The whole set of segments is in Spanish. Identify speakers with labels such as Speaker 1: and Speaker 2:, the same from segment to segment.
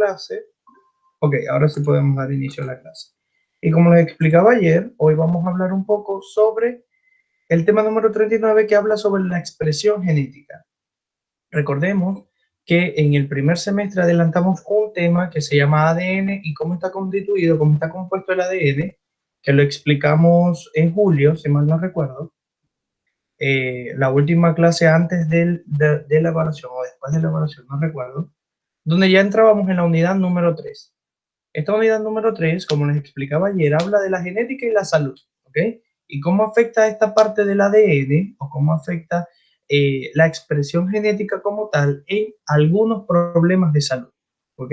Speaker 1: clase. Ok, ahora sí podemos dar inicio a la clase. Y como les explicaba ayer, hoy vamos a hablar un poco sobre el tema número 39 que habla sobre la expresión genética. Recordemos que en el primer semestre adelantamos un tema que se llama ADN y cómo está constituido, cómo está compuesto el ADN, que lo explicamos en julio, si mal no recuerdo. La última clase antes de la evaluación o después de la evaluación, no recuerdo, donde ya entrábamos en la unidad número 3. Esta unidad número 3, como les explicaba ayer, habla de la genética y la salud, ¿ok? Y cómo afecta esta parte del ADN o cómo afecta la expresión genética como tal en algunos problemas de salud, ¿ok?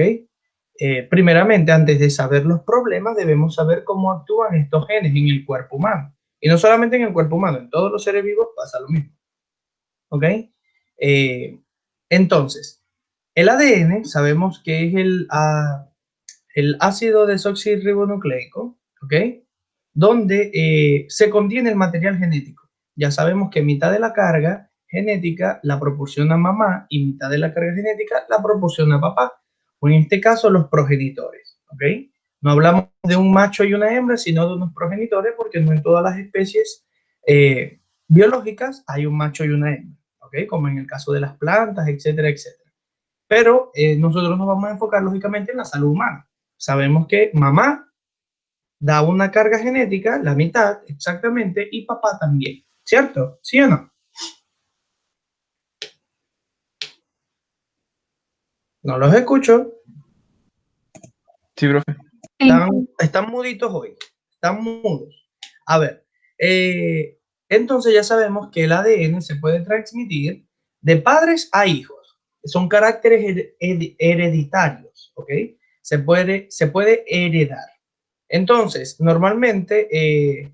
Speaker 1: Primeramente, antes de saber los problemas, debemos saber cómo actúan estos genes en el cuerpo humano. Y no solamente en el cuerpo humano, en todos los seres vivos pasa lo mismo, ¿ok? Entonces, el ADN sabemos que es el ácido desoxirribonucleico, ¿ok? Donde se contiene el material genético. Ya sabemos que mitad de la carga genética la proporciona mamá y mitad de la carga genética la proporciona papá, o en este caso los progenitores, ¿ok? No hablamos de un macho y una hembra, sino de unos progenitores, porque no en todas las especies biológicas hay un macho y una hembra, ¿ok? Como en el caso de las plantas, etcétera, etcétera. Pero nosotros nos vamos a enfocar lógicamente en la salud humana. Sabemos que mamá da una carga genética, la mitad exactamente, y papá también, ¿cierto? ¿Sí o no? No los escucho.
Speaker 2: Sí, profe.
Speaker 1: Están muditos hoy, están mudos. A ver, entonces ya sabemos que el ADN se puede transmitir de padres a hijos. Son caracteres hereditarios, ¿ok? Se puede heredar. Entonces, normalmente,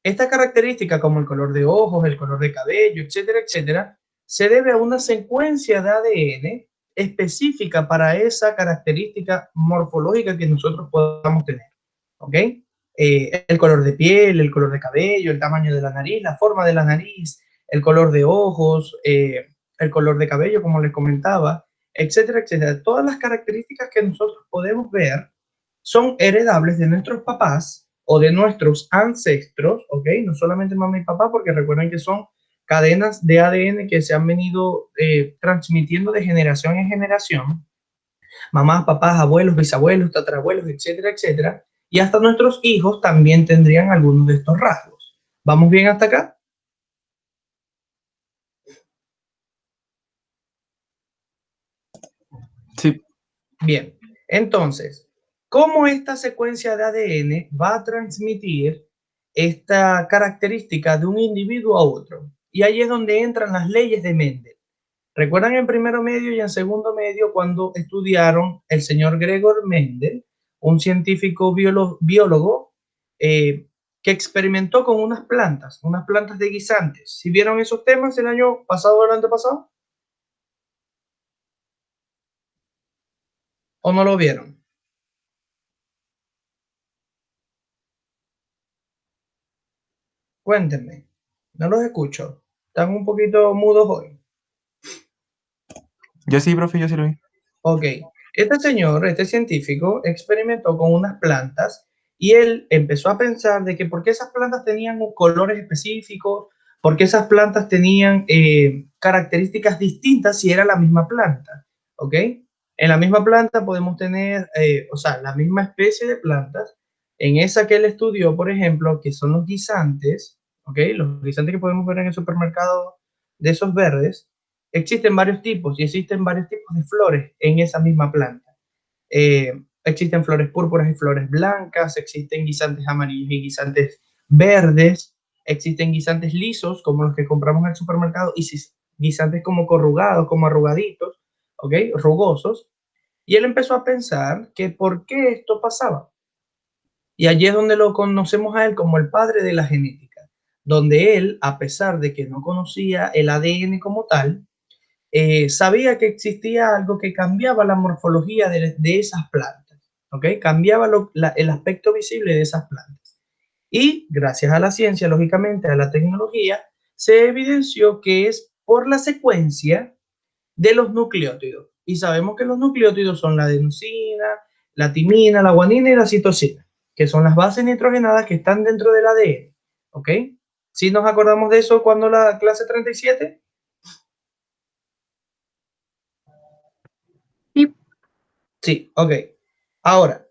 Speaker 1: esta característica, como el color de ojos, el color de cabello, etcétera, etcétera, se debe a una secuencia de ADN específica para esa característica morfológica que nosotros podamos tener, ¿ok? El color de piel, el color de cabello, el tamaño de la nariz, la forma de la nariz, el color de ojos, el color de cabello, como les comentaba, etcétera, etcétera. Todas las características que nosotros podemos ver son heredables de nuestros papás o de nuestros ancestros, ¿ok? No solamente mamá y papá, porque recuerden que son cadenas de ADN que se han venido transmitiendo de generación en generación. Mamás, papás, abuelos, bisabuelos, tatarabuelos, etcétera, etcétera. Y hasta nuestros hijos también tendrían algunos de estos rasgos. ¿Vamos bien hasta acá?
Speaker 2: Sí.
Speaker 1: Bien. Entonces, ¿cómo esta secuencia de ADN va a transmitir esta característica de un individuo a otro? Y ahí es donde entran las leyes de Mendel. ¿Recuerdan en primero medio y en segundo medio cuando estudiaron el señor Gregor Mendel, un científico biólogo que experimentó con unas plantas de guisantes? ¿Sí vieron esos temas el año pasado o el antepasado? ¿O no lo vieron? Cuéntenme. No los escucho. Están un poquito mudos hoy.
Speaker 2: Yo sí, profe, yo sí lo vi.
Speaker 1: Ok. Este científico, experimentó con unas plantas y él empezó a pensar de que por qué esas plantas tenían colores específicos, por qué esas plantas tenían características distintas si era la misma planta. ¿Ok? En la misma planta podemos tener, o sea, la misma especie de plantas. En esa que él estudió, por ejemplo, que son los guisantes, ¿ok? Los guisantes que podemos ver en el supermercado de esos verdes. Existen varios tipos y existen varios tipos de flores en esa misma planta. Existen flores púrpuras y flores blancas, existen guisantes amarillos y guisantes verdes, existen guisantes lisos como los que compramos en el supermercado y guisantes como corrugados, como arrugaditos, ¿ok? Rugosos. Y él empezó a pensar que por qué esto pasaba. Y allí es donde lo conocemos a él como el padre de la genética, donde él, a pesar de que no conocía el ADN como tal, sabía que existía algo que cambiaba la morfología de esas plantas, ¿ok? Cambiaba el aspecto visible de esas plantas. Y gracias a la ciencia, lógicamente, a la tecnología, se evidenció que es por la secuencia de los nucleótidos. Y sabemos que los nucleótidos son la adenosina, la timina, la guanina y la citosina, que son las bases nitrogenadas que están dentro del ADN. ¿Ok? ¿Sí nos acordamos de eso cuando la clase 37?
Speaker 3: Sí.
Speaker 1: Sí, ok. Ahora,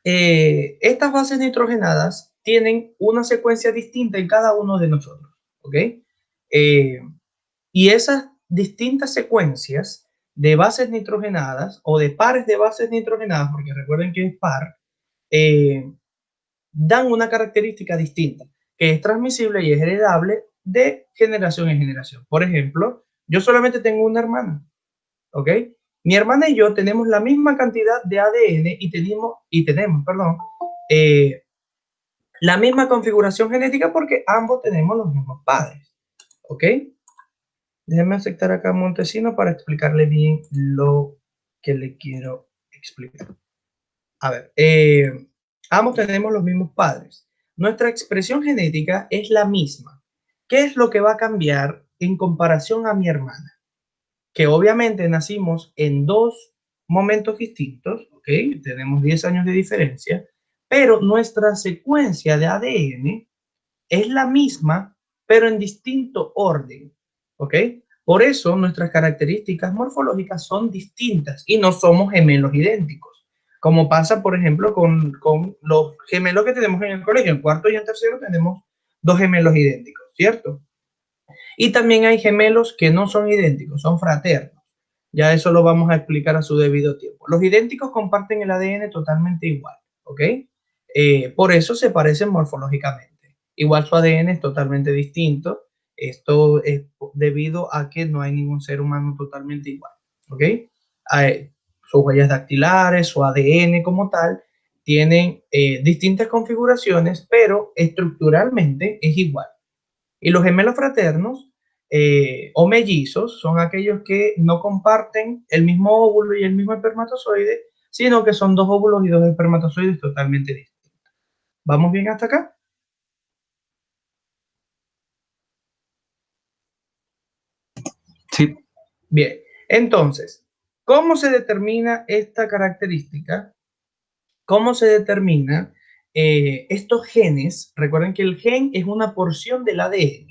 Speaker 1: estas bases nitrogenadas tienen una secuencia distinta en cada uno de nosotros. ¿Ok? Y esas distintas secuencias de bases nitrogenadas o de pares de bases nitrogenadas, porque recuerden que es par, dan una característica distinta, que es transmisible y es heredable de generación en generación. Por ejemplo, yo solamente tengo una hermana, ¿ok? Mi hermana y yo tenemos la misma cantidad de ADN y tenemos, perdón, la misma configuración genética porque ambos tenemos los mismos padres, ¿ok? Déjeme aceptar acá a Montesino para explicarle bien lo que le quiero explicar. A ver, ambos tenemos los mismos padres. Nuestra expresión genética es la misma. ¿Qué es lo que va a cambiar en comparación a mi hermana? Que obviamente nacimos en dos momentos distintos, ¿ok? Tenemos 10 años de diferencia, pero nuestra secuencia de ADN es la misma, pero en distinto orden, ¿ok? Por eso nuestras características morfológicas son distintas y no somos gemelos idénticos, como pasa, por ejemplo, con los gemelos que tenemos en el colegio. En cuarto y en tercero tenemos dos gemelos idénticos, ¿cierto? Y también hay gemelos que no son idénticos, son fraternos. Ya eso lo vamos a explicar a su debido tiempo. Los idénticos comparten el ADN totalmente igual, ¿ok? Por eso se parecen morfológicamente. Igual su ADN es totalmente distinto. Esto es debido a que no hay ningún ser humano totalmente igual, ¿ok? Sus huellas dactilares, su ADN como tal, tienen distintas configuraciones, pero estructuralmente es igual. Y los gemelos fraternos o mellizos son aquellos que no comparten el mismo óvulo y el mismo espermatozoide, sino que son dos óvulos y dos espermatozoides totalmente distintos. ¿Vamos bien hasta acá?
Speaker 2: Sí.
Speaker 1: Bien. Entonces, ¿cómo se determina esta característica? ¿Cómo se determina estos genes? Recuerden que el gen es una porción del ADN.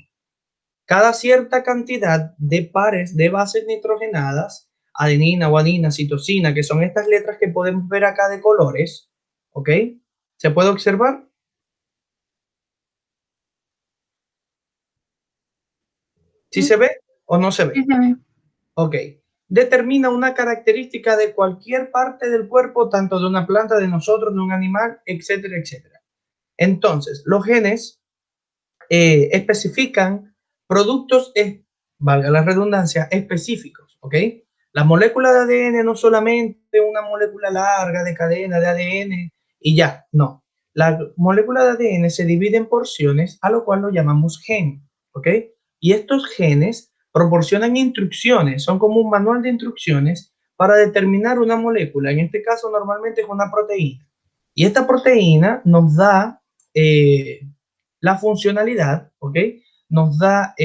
Speaker 1: Cada cierta cantidad de pares de bases nitrogenadas, adenina, guanina, citosina, que son estas letras que podemos ver acá de colores, ¿ok? ¿Se puede observar? ¿Sí
Speaker 3: Sí,
Speaker 1: se ve o no se ve?
Speaker 3: sí se ve.
Speaker 1: Ok. Determina una característica de cualquier parte del cuerpo, tanto de una planta, de nosotros, de un animal, etcétera, etcétera. Entonces, los genes especifican productos, valga la redundancia, específicos, ¿ok? La molécula de ADN no solamente una molécula larga de cadena de ADN y ya, no. La molécula de ADN se divide en porciones, a lo cual lo llamamos gen, ¿ok? Y estos genes proporcionan instrucciones, son como un manual de instrucciones para determinar una molécula. En este caso, normalmente es una proteína. Y esta proteína nos da la funcionalidad, ¿ok? Nos da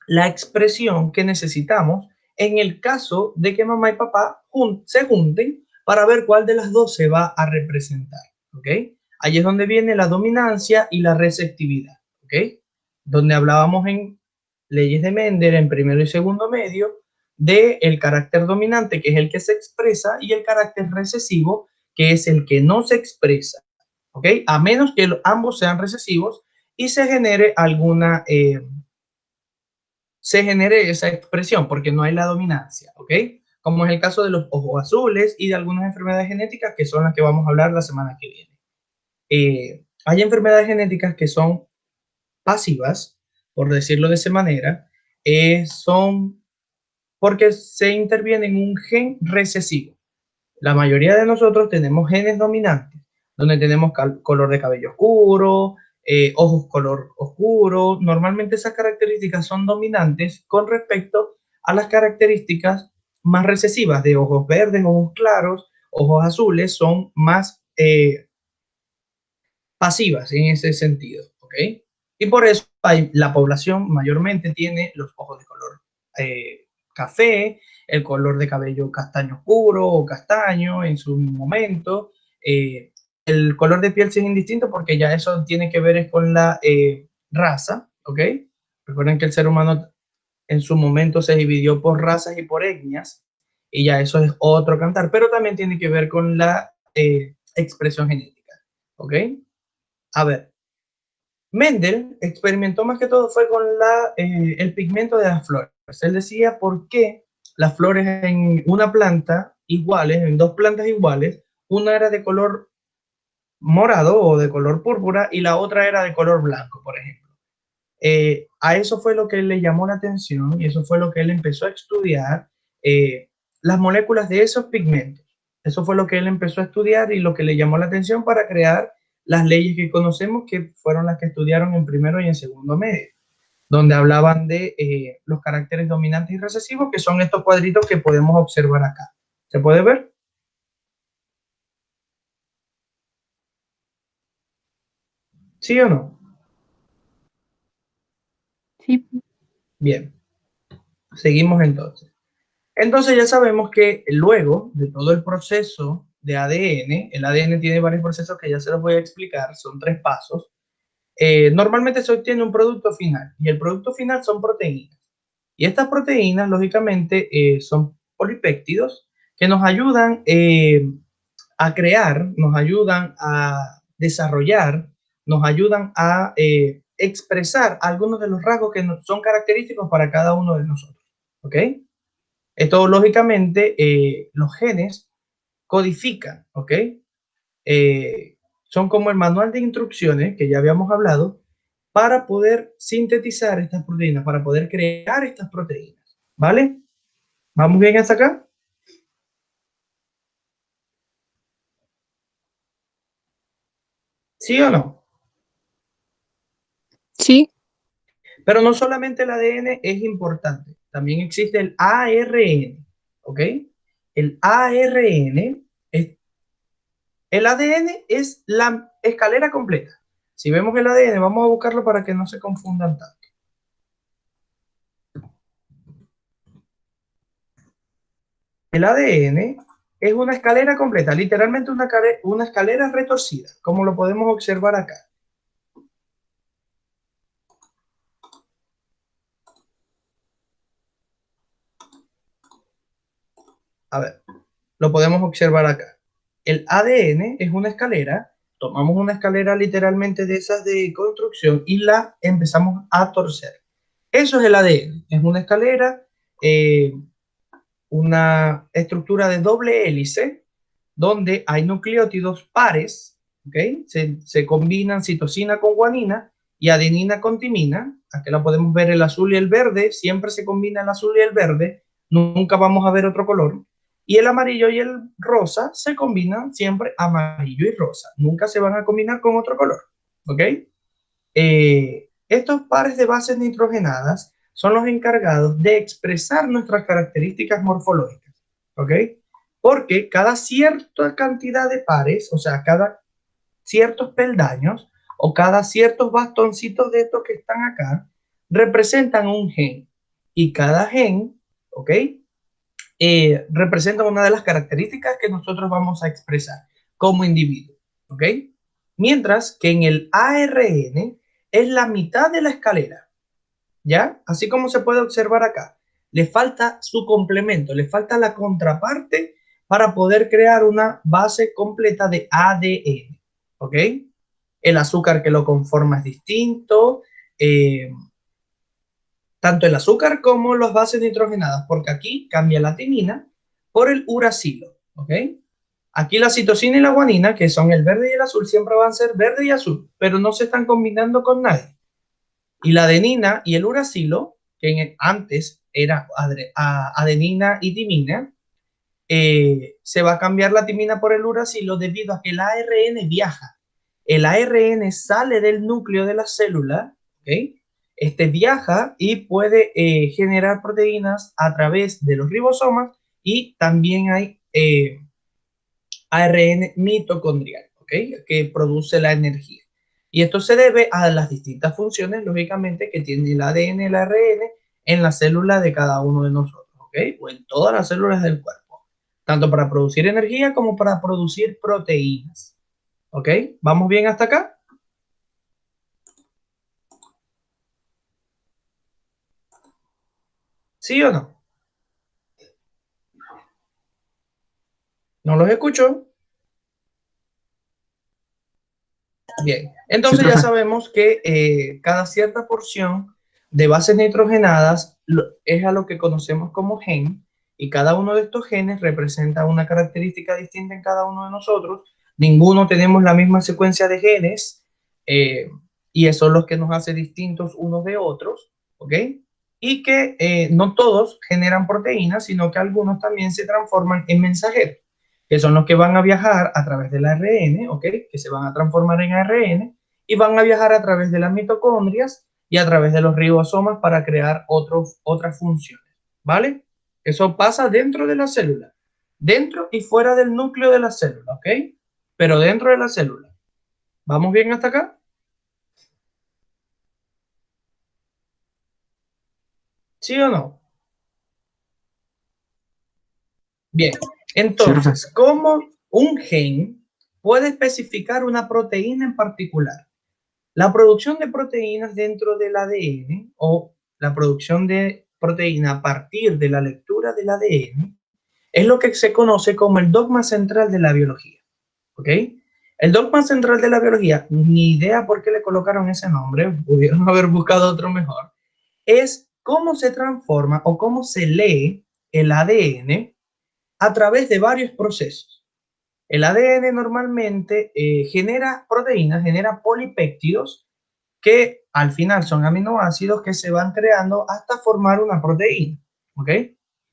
Speaker 1: la expresión que necesitamos en el caso de que mamá y papá se junten para ver cuál de las dos se va a representar, ¿ok? Ahí es donde viene la dominancia y la receptividad, ¿ok? Donde hablábamos en leyes de Mendel en primero y segundo medio de el carácter dominante, que es el que se expresa, y el carácter recesivo, que es el que no se expresa, ¿ok? A menos que ambos sean recesivos y se genere esa expresión, porque no hay la dominancia, ¿ok? Como es el caso de los ojos azules y de algunas enfermedades genéticas que son las que vamos a hablar la semana que viene. Hay enfermedades genéticas que son pasivas, por decirlo de esa manera, son porque se interviene en un gen recesivo. La mayoría de nosotros tenemos genes dominantes, donde tenemos color de cabello oscuro, ojos color oscuro. Normalmente esas características son dominantes con respecto a las características más recesivas de ojos verdes, ojos claros, ojos azules, son más pasivas en ese sentido, ¿ok? Y por eso la población mayormente tiene los ojos de color café el color de cabello castaño oscuro o castaño en su momento. El color de piel sí es indistinto porque ya eso tiene que ver con la raza, ¿ok? Recuerden que el ser humano en su momento se dividió por razas y por etnias, y ya eso es otro cantar, pero también tiene que ver con la expresión genética, ¿ok? A ver, Mendel experimentó más que todo fue con el pigmento de las flores. Él decía por qué las flores en una planta iguales, en dos plantas iguales, una era de color morado o de color púrpura y la otra era de color blanco, por ejemplo. A eso fue lo que le llamó la atención y eso fue lo que él empezó a estudiar, las moléculas de esos pigmentos. Eso fue lo que él empezó a estudiar y lo que le llamó la atención para crear las leyes que conocemos, que fueron las que estudiaron en primero y en segundo medio, donde hablaban de los caracteres dominantes y recesivos, que son estos cuadritos que podemos observar acá. ¿Se puede ver? ¿Sí o no?
Speaker 3: Sí.
Speaker 1: Bien, seguimos entonces. Entonces ya sabemos que luego de todo el proceso de ADN, el ADN tiene varios procesos que ya se los voy a explicar, son 3 pasos. Normalmente se obtiene un producto final y el producto final son proteínas. Y estas proteínas, lógicamente, son polipéptidos que nos ayudan a crear, nos ayudan a desarrollar, nos ayudan a expresar algunos de los rasgos que son característicos para cada uno de nosotros. ¿Ok? Esto, lógicamente, los genes codifican, ¿ok? Son como el manual de instrucciones que ya habíamos hablado para poder sintetizar estas proteínas, para poder crear estas proteínas, ¿vale? ¿Vamos bien hasta acá? ¿Sí o no?
Speaker 3: Sí.
Speaker 1: Pero no solamente el ADN es importante, también existe el ARN, ¿ok? El ARN es El ADN es la escalera completa. Si vemos el ADN, vamos a buscarlo para que no se confundan tanto. El ADN es una escalera completa, literalmente una escalera retorcida, como lo podemos observar acá. A ver, lo podemos observar acá. El ADN es una escalera, tomamos una escalera literalmente de esas de construcción y la empezamos a torcer. Eso es el ADN, es una escalera, una estructura de doble hélice donde hay nucleótidos pares, ¿ok? Se combinan citosina con guanina y adenina con timina. Aquí la podemos ver el azul y el verde, siempre se combina el azul y el verde, nunca vamos a ver otro color. Y el amarillo y el rosa se combinan siempre amarillo y rosa, nunca se van a combinar con otro color, ¿ok? Estos pares de bases nitrogenadas son los encargados de expresar nuestras características morfológicas, ¿ok? Porque cada cierta cantidad de pares, o sea, cada ciertos peldaños o cada ciertos bastoncitos de estos que están acá, representan un gen. Y cada gen, ¿ok? Representa una de las características que nosotros vamos a expresar como individuo, ¿ok? Mientras que en el ARN es la mitad de la escalera, ¿ya? Así como se puede observar acá. Le falta su complemento, le falta la contraparte para poder crear una base completa de ADN, ¿ok? El azúcar que lo conforma es distinto, eh, tanto el azúcar como las bases nitrogenadas, porque aquí cambia la timina por el uracilo, ¿ok? Aquí la citosina y la guanina, que son el verde y el azul, siempre van a ser verde y azul, pero no se están combinando con nadie. Y la adenina y el uracilo, que antes era adenina y timina, se va a cambiar la timina por el uracilo debido a que el ARN viaja. El ARN sale del núcleo de la célula, ¿ok? Este viaja y puede generar proteínas a través de los ribosomas y también hay ARN mitocondrial, ¿ok? Que produce la energía. Y esto se debe a las distintas funciones, lógicamente, que tiene el ADN y el ARN en la célula de cada uno de nosotros, ¿ok? ¿ok? O en todas las células del cuerpo, tanto para producir energía como para producir proteínas, ¿ok? ¿Vamos bien hasta acá? ¿Sí o no? ¿No los escucho? Bien,
Speaker 2: Sí,
Speaker 1: entonces ya
Speaker 2: profe.
Speaker 1: sabemos que cada cierta porción de bases nitrogenadas es a lo que conocemos como gen, y cada uno de estos genes representa una característica distinta en cada uno de nosotros. Ninguno tenemos la misma secuencia de genes, eh, y eso es lo que nos hace distintos unos de otros, ¿ok? Y que no todos generan proteínas, sino que algunos también se transforman en mensajeros, que son los que van a viajar a través del ARN, ¿ok? Que se van a transformar en ARN y van a viajar a través de las mitocondrias y a través de los ribosomas para crear otras funciones, ¿vale? Eso pasa dentro de la célula, dentro y fuera del núcleo de la célula, ¿ok? Pero dentro de la célula. ¿Vamos bien hasta acá? ¿Sí o no? Bien,
Speaker 2: Sí, profe.
Speaker 1: entonces, ¿cómo un gen puede especificar una proteína en particular? La producción de proteínas dentro del ADN o la producción de proteína a partir de la lectura del ADN es lo que se conoce como el dogma central de la biología, ¿ok? El dogma central de la biología, ni idea por qué le colocaron ese nombre, pudieron haber buscado otro mejor, es cómo se transforma o cómo se lee el ADN a través de varios procesos. El ADN normalmente genera proteínas, genera polipéptidos que al final son aminoácidos que se van creando hasta formar una proteína, ¿ok?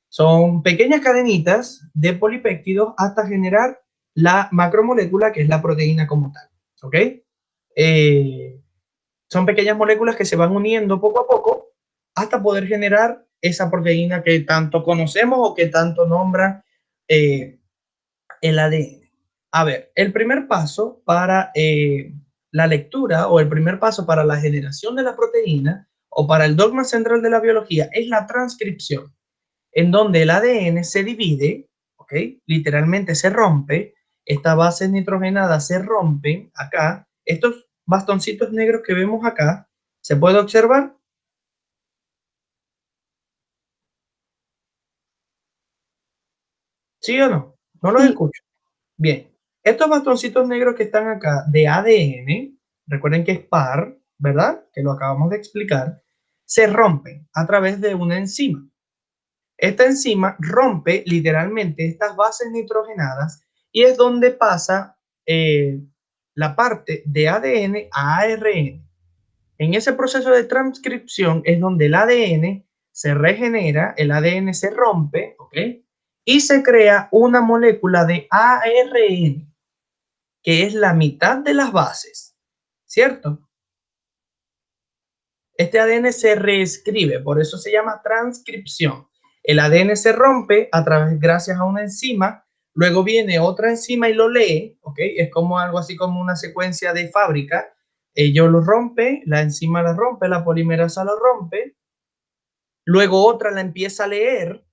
Speaker 1: Son pequeñas cadenitas de polipéptidos hasta generar la macromolécula que es la proteína como tal, ¿ok? Eh, Son pequeñas moléculas que se van uniendo poco a poco hasta poder generar esa proteína que tanto conocemos o que tanto nombra eh, el ADN. A ver, el primer paso para la lectura o el primer paso para la generación de la proteína o para el dogma central de la biología es la transcripción, en donde el ADN se divide, ¿ok? Literalmente se rompe, estas bases nitrogenadas se rompen acá, estos bastoncitos negros que vemos acá, ¿se puede observar? ¿Sí o no? No los
Speaker 3: Sí,
Speaker 1: escucho. Bien, estos bastoncitos negros que están acá de ADN, recuerden que es par, ¿verdad? Que lo acabamos de explicar, se rompen a través de una enzima. Esta enzima rompe literalmente estas bases nitrogenadas y es donde pasa la parte de ADN a ARN. En ese proceso de transcripción es donde el ADN se regenera, el ADN se rompe, ¿ok? Y se crea una molécula de ARN que es la mitad de las bases, ¿cierto? Este ADN se reescribe, por eso se llama transcripción. El ADN se rompe a través, gracias a una enzima, luego viene otra enzima y lo lee, ¿ok? Es como algo así como una secuencia de fábrica. Ello lo rompe, la enzima la rompe, la polimerasa lo rompe, luego otra la empieza a leer,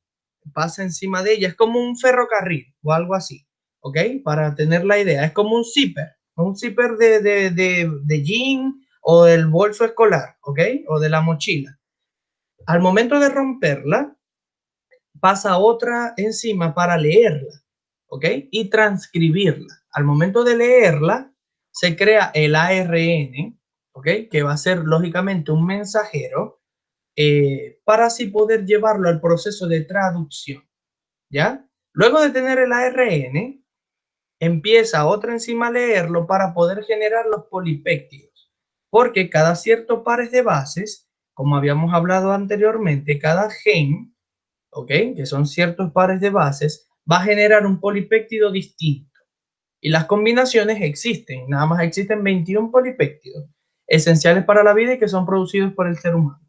Speaker 1: pasa encima de ella, es como un ferrocarril o algo así, ¿ok? Para tener la idea, es como un zipper de jean o del bolso escolar, ¿ok? O de la mochila. Al momento de romperla, pasa otra enzima para leerla, ¿ok? Y transcribirla. Al momento de leerla, se crea el ARN, ¿ok? Que va a ser lógicamente un mensajero para así poder llevarlo al proceso de traducción. ¿Ya? Luego de tener el ARN, empieza otra enzima a leerlo para poder generar los polipéptidos, porque cada cierto pares de bases, como habíamos hablado anteriormente, cada gen, ¿ok? Que son ciertos pares de bases, va a generar un polipéptido distinto. Y las combinaciones existen, nada más existen 21 polipéptidos esenciales para la vida y que son producidos por el ser humano.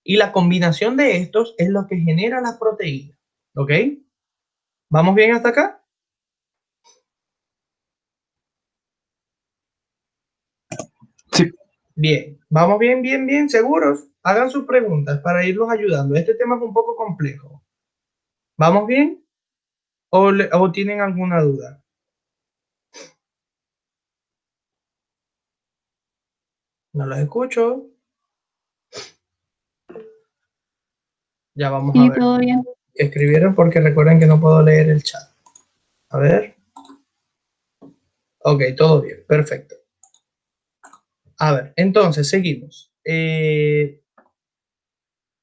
Speaker 1: Y la combinación de estos es lo que genera las proteínas, ¿ok? ¿Vamos bien hasta acá?
Speaker 2: Sí.
Speaker 1: Bien, vamos bien, bien, bien, seguros. Hagan sus preguntas para irlos ayudando. Este tema es un poco complejo. ¿Vamos bien? ¿O tienen alguna duda? No los escucho. Ya vamos a
Speaker 3: Sí,
Speaker 1: ver
Speaker 3: todo bien.
Speaker 1: qué escribieron porque recuerden que no puedo leer el chat. A ver. Ok, todo bien, perfecto. A ver, entonces seguimos.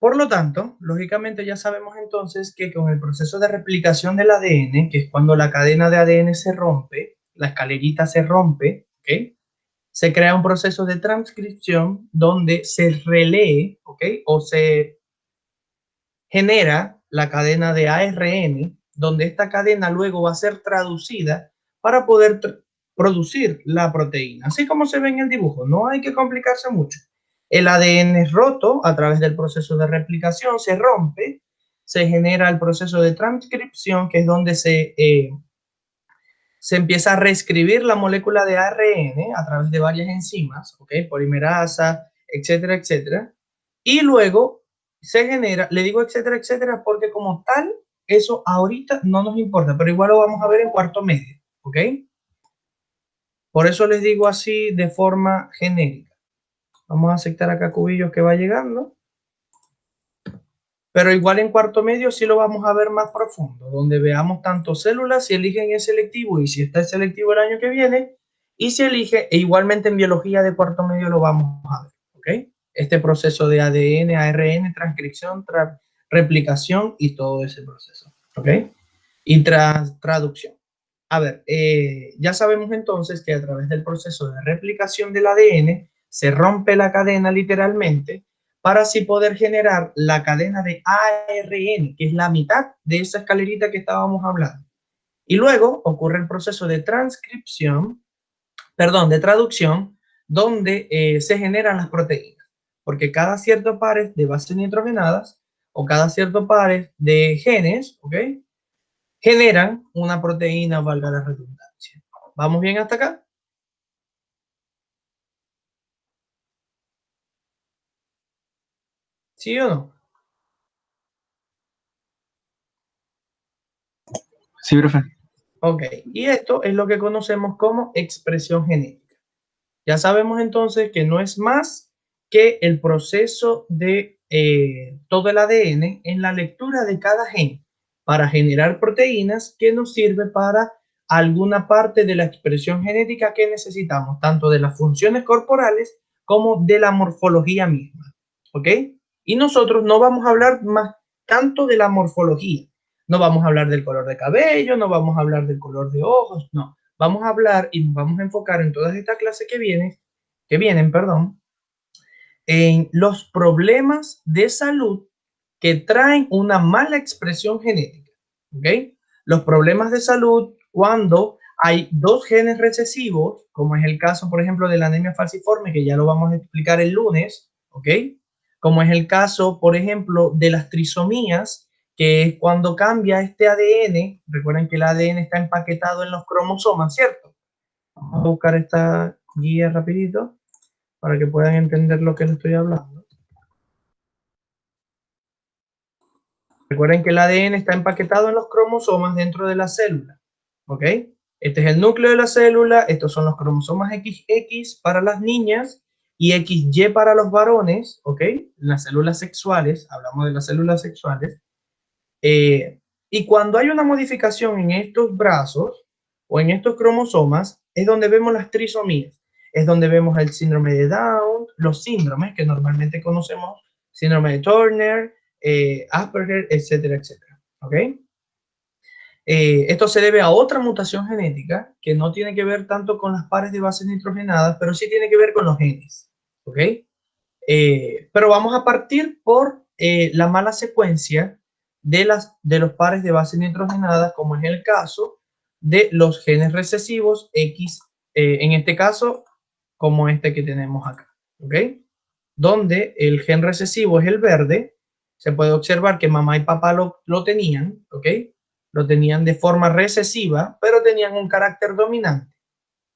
Speaker 1: Por lo tanto, lógicamente ya sabemos entonces que con el proceso de replicación del ADN, que es cuando la cadena de ADN se rompe, la escalerita se rompe, ¿ok? Se crea un proceso de transcripción donde se relee, ¿ok? O se genera la cadena de ARN, donde esta cadena luego va a ser traducida para poder producir la proteína. Así como se ve en el dibujo, no hay que complicarse mucho. El ADN es roto a través del proceso de replicación, se rompe, se genera el proceso de transcripción, que es donde se empieza a reescribir la molécula de ARN a través de varias enzimas, ¿ok? Polimerasa, etcétera, etcétera. Y luego se genera, le digo etcétera, etcétera, porque como tal, eso ahorita no nos importa, pero igual lo vamos a ver en cuarto medio, ¿ok? Por eso les digo así de forma genérica. Vamos a aceptar acá Cubillos que va llegando. Pero igual en cuarto medio sí lo vamos a ver más profundo, donde veamos tanto células, si eligen el selectivo y si está el selectivo el año que viene, y si elige, e igualmente en biología de cuarto medio lo vamos a ver, ¿ok? Este proceso de ADN, ARN, transcripción, replicación y todo ese proceso, ¿ok? Y traducción. A ver, ya sabemos entonces que a través del proceso de replicación del ADN se rompe la cadena literalmente para así poder generar la cadena de ARN, que es la mitad de esa escalerita que estábamos hablando. Y luego ocurre el proceso de transcripción, perdón, de traducción, donde se generan las proteínas. Porque cada cierto pares de bases nitrogenadas o cada cierto pares de genes, ¿ok? Generan una proteína, valga la redundancia. ¿Vamos bien hasta acá? ¿Sí o no?
Speaker 2: Sí, profe.
Speaker 1: Ok, y esto es lo que conocemos como expresión genética. Ya sabemos entonces que no es más que el proceso de todo el ADN en la lectura de cada gen para generar proteínas que nos sirve para alguna parte de la expresión genética que necesitamos, tanto de las funciones corporales como de la morfología misma. ¿Ok? Y nosotros no vamos a hablar más tanto de la morfología. No vamos a hablar del color de cabello, no vamos a hablar del color de ojos, no. Vamos a hablar y nos vamos a enfocar en todas estas clases que vienen, perdón, en los problemas de salud que traen una mala expresión genética. ¿Ok? Los problemas de salud cuando hay dos genes recesivos, como es el caso, por ejemplo, de la anemia falciforme, que ya lo vamos a explicar el lunes, ¿ok? Como es el caso, por ejemplo, de las trisomías, que es cuando cambia este ADN. Recuerden que el ADN está empaquetado en los cromosomas, ¿cierto? Vamos a buscar esta guía rapidito para que puedan entender lo que les estoy hablando. Recuerden que el ADN está empaquetado en los cromosomas dentro de la célula, ¿ok? Este es el núcleo de la célula, estos son los cromosomas XX para las niñas y XY para los varones, ¿ok? Las células sexuales, hablamos de las células sexuales. Y cuando hay una modificación en estos brazos o en estos cromosomas, es donde vemos las trisomías, es donde vemos el síndrome de Down, los síndromes que normalmente conocemos, síndrome de Turner, Asperger, etcétera, etcétera. ¿Ok? Esto se debe a otra mutación genética que no tiene que ver tanto con las pares de bases nitrogenadas, pero sí tiene que ver con los genes. ¿Ok? Pero vamos a partir por la mala secuencia de los pares de bases nitrogenadas, como es el caso de los genes recesivos X, en este caso, como este que tenemos acá. ¿Ok? Donde el gen recesivo es el verde, se puede observar que mamá y papá lo tenían, ¿ok? Lo tenían de forma recesiva, pero tenían un carácter dominante,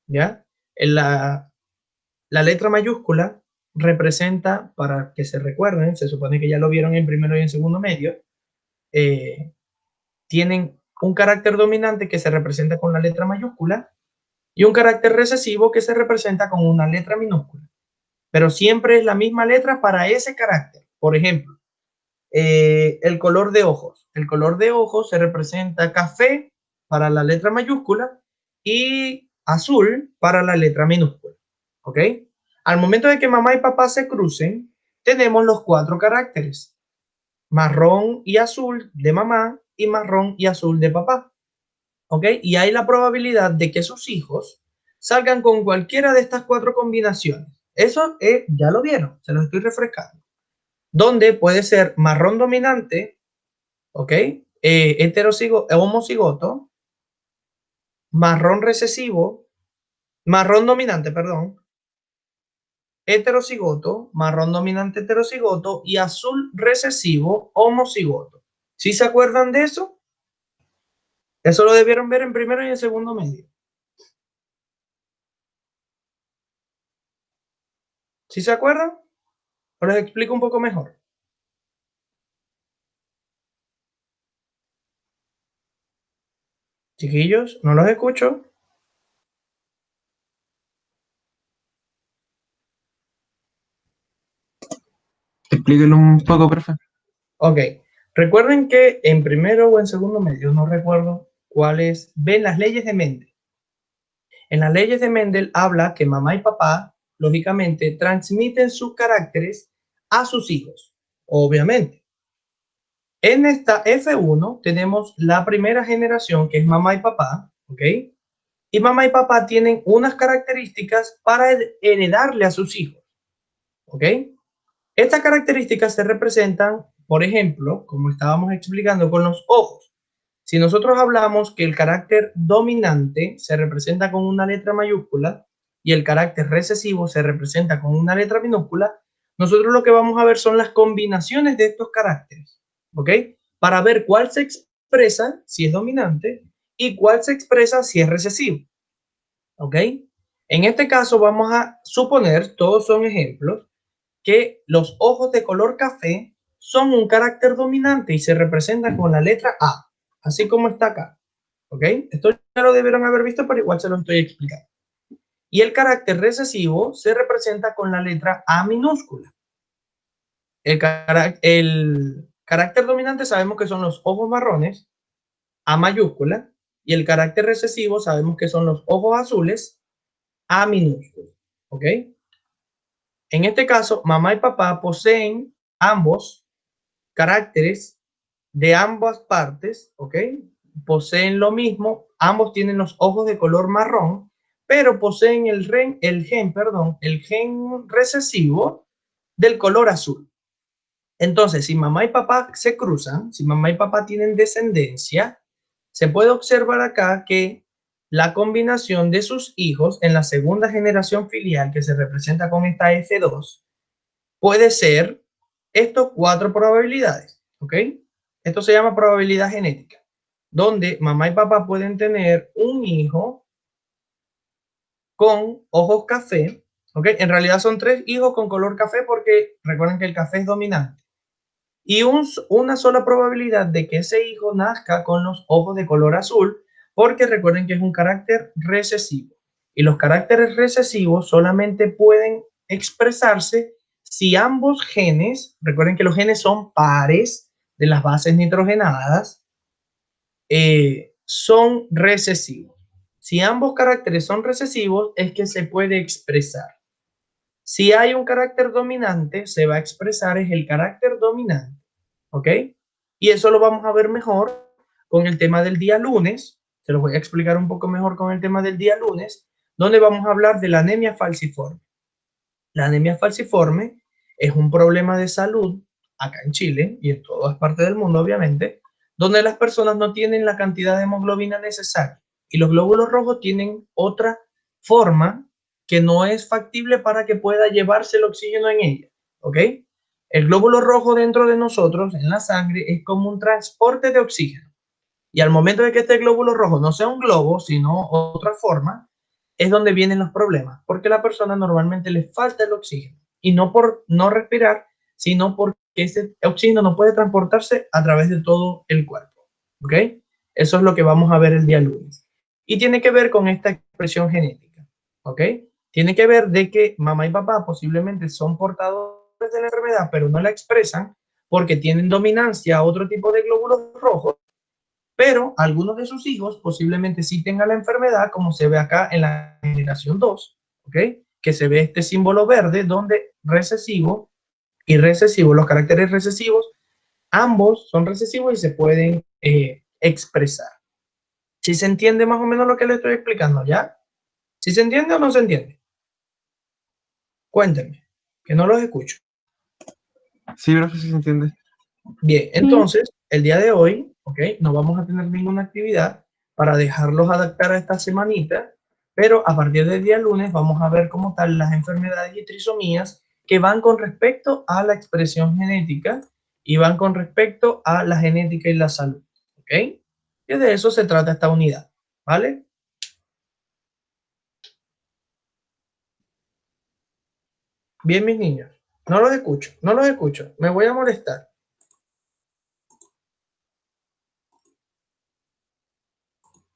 Speaker 1: ¿ya? En la letra mayúscula representa, para que se recuerden, se supone que ya lo vieron en primero y en segundo medio, tienen un carácter dominante que se representa con la letra mayúscula y un carácter recesivo que se representa con una letra minúscula. Pero siempre es la misma letra para ese carácter. Por ejemplo, el color de ojos. El color de ojos se representa café para la letra mayúscula y azul para la letra minúscula. ¿Ok? Al momento de que mamá y papá se crucen, tenemos los 4 caracteres. Marrón y azul de mamá y marrón y azul de papá. ¿Ok? Y hay la probabilidad de que sus hijos salgan con cualquiera de estas 4 combinaciones. Eso ya lo vieron, se los estoy refrescando. Donde puede ser marrón dominante, ¿ok? Homocigoto, marrón recesivo, marrón dominante, perdón, heterocigoto, marrón dominante heterocigoto y azul recesivo homocigoto. ¿Sí se acuerdan de eso? Eso lo debieron ver en primero y en segundo medio. ¿Sí se acuerdan? Os les explico un poco mejor. Chiquillos, no los escucho.
Speaker 2: Explíquelo un poco, profe.
Speaker 1: Ok. Recuerden que en primero o en segundo medio, no recuerdo cuáles, ven las leyes de Mendel. En las leyes de Mendel habla que mamá y papá, lógicamente, transmiten sus caracteres a sus hijos, obviamente. En esta F1 tenemos la primera generación, que es mamá y papá, ¿ok? Y mamá y papá tienen unas características para heredarle a sus hijos, ¿ok? Estas características se representan, por ejemplo, como estábamos explicando con los ojos. Si nosotros hablamos que el carácter dominante se representa con una letra mayúscula y el carácter recesivo se representa con una letra minúscula, nosotros lo que vamos a ver son las combinaciones de estos caracteres, ¿ok? Para ver cuál se expresa si es dominante y cuál se expresa si es recesivo, ¿ok? En este caso vamos a suponer, todos son ejemplos, que los ojos de color café son un carácter dominante y se representan con la letra A, así como está acá. ¿Ok? Esto ya lo debieron haber visto, pero igual se lo estoy explicando. Y el carácter recesivo se representa con la letra A minúscula. El carácter dominante sabemos que son los ojos marrones, A mayúscula, y el carácter recesivo sabemos que son los ojos azules, A minúscula. ¿Ok? En este caso, mamá y papá poseen ambos caracteres de ambas partes, ¿ok? Poseen lo mismo, ambos tienen los ojos de color marrón, pero poseen el gen recesivo del color azul. Entonces, si mamá y papá se cruzan, si mamá y papá tienen descendencia, se puede observar acá que la combinación de sus hijos en la segunda generación filial, que se representa con esta F2, puede ser estas 4 probabilidades, ¿ok? Esto se llama probabilidad genética, donde mamá y papá pueden tener un hijo con ojos café, ¿ok? En realidad son 3 hijos con color café porque recuerden que el café es dominante. Y una sola probabilidad de que ese hijo nazca con los ojos de color azul, porque recuerden que es un carácter recesivo. Y los caracteres recesivos solamente pueden expresarse si ambos genes, recuerden que los genes son pares de las bases nitrogenadas, son recesivos. Si ambos caracteres son recesivos, es que se puede expresar. Si hay un carácter dominante, se va a expresar es el carácter dominante, ¿ok? Y eso lo vamos a ver mejor con el tema del día lunes. Se lo voy a explicar un poco mejor con el tema del día lunes, donde vamos a hablar de la anemia falciforme. La anemia falciforme es un problema de salud acá en Chile y en todas partes del mundo, obviamente, donde las personas no tienen la cantidad de hemoglobina necesaria y los glóbulos rojos tienen otra forma que no es factible para que pueda llevarse el oxígeno en ella, ¿ok? El glóbulo rojo dentro de nosotros, en la sangre, es como un transporte de oxígeno. Y al momento de que este glóbulo rojo no sea un globo, sino otra forma, es donde vienen los problemas, porque a la persona normalmente le falta el oxígeno, y no por no respirar, sino porque ese oxígeno no puede transportarse a través de todo el cuerpo, ¿ok? Eso es lo que vamos a ver el día lunes. Y tiene que ver con esta expresión genética, ¿ok? Tiene que ver de que mamá y papá posiblemente son portadores de la enfermedad, pero no la expresan porque tienen dominancia a otro tipo de glóbulos rojos, pero algunos de sus hijos posiblemente sí tengan la enfermedad, como se ve acá en la generación 2, ¿ok? Que se ve este símbolo verde donde recesivo y recesivo, los caracteres recesivos, ambos son recesivos y se pueden expresar. ¿Sí se entiende más o menos lo que le estoy explicando ya? ¿Sí se entiende o no se entiende? Cuéntenme, que no los escucho.
Speaker 2: Sí, profe, sí se entiende.
Speaker 1: Bien,
Speaker 3: Sí.
Speaker 1: entonces, el día de hoy, ¿ok? No vamos a tener ninguna actividad para dejarlos adaptar a esta semanita, pero a partir del día lunes vamos a ver como tal las enfermedades y trisomías que van con respecto a la expresión genética y van con respecto a la genética y la salud, ¿ok? Y de eso se trata esta unidad, ¿vale? Bien, mis niños. No los escucho, no los escucho. Me voy a molestar.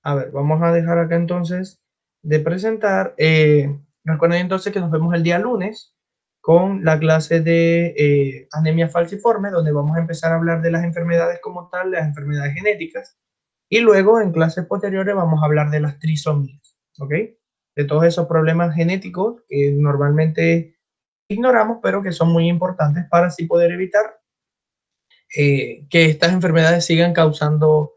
Speaker 1: A ver, vamos a dejar acá entonces de presentar. Recuerden entonces que nos vemos el día lunes con la clase de anemia falciforme, donde vamos a empezar a hablar de las enfermedades como tal, las enfermedades genéticas. Y luego en clases posteriores vamos a hablar de las trisomías, ¿ok? De todos esos problemas genéticos que normalmente ignoramos, pero que son muy importantes para así poder evitar que estas enfermedades sigan causando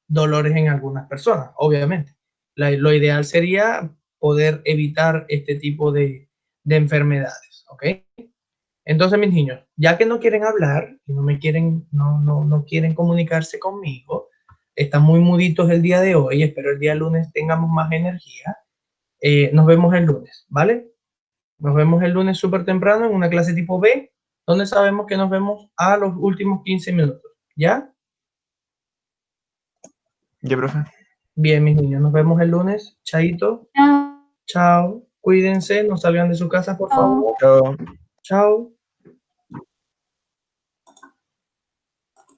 Speaker 1: dolores en algunas personas, obviamente. Lo ideal sería poder evitar este tipo de enfermedades, ¿ok? Entonces, mis niños, ya que no quieren hablar y no me quieren, no quieren comunicarse conmigo, están muy muditos el día de hoy, espero el día lunes tengamos más energía. Nos vemos el lunes, ¿vale? Nos vemos el lunes súper temprano en una clase tipo B, donde sabemos que nos vemos a los últimos 15 minutos. ¿Ya?
Speaker 2: Ya, profe.
Speaker 1: Bien, mis niños, nos vemos el lunes. Chaito.
Speaker 3: Chao.
Speaker 1: Chao. Cuídense, no salgan de su casa, por favor.
Speaker 2: Chao.
Speaker 1: Chao.